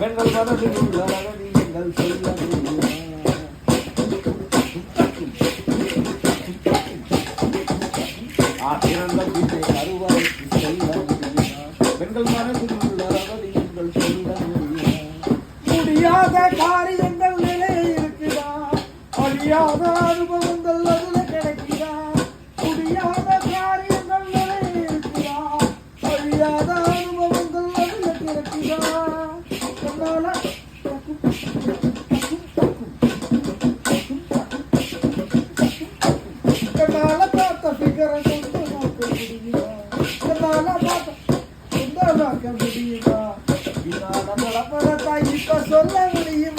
பெண்கள் மனதில் உள்ள நீங்கள் சொல்ல ஆசிரந்த பிள்ளை அறுவரைக்கு செல்ல பெண்கள் மனதில் உள்ள நீங்கள் சொல்ல முடியாத காரியங்கள் நிலையை இருக்குதா அழியாத அனுபவங்கள் அதுல கிடைக்குதா முடியாத காரியங்கள் நிலையை இருக்குதா அழியாத அனுபவங்கள் அதுல கிடைக்குதா கண்ணால பார்த்த பிகரை சொந்தமாக்க முடியுமா கண்ணால பார்த்த சொந்தமாக்க முடியுமா இதனால பலப்படத்தா இப்ப சொல்ல முடியுமா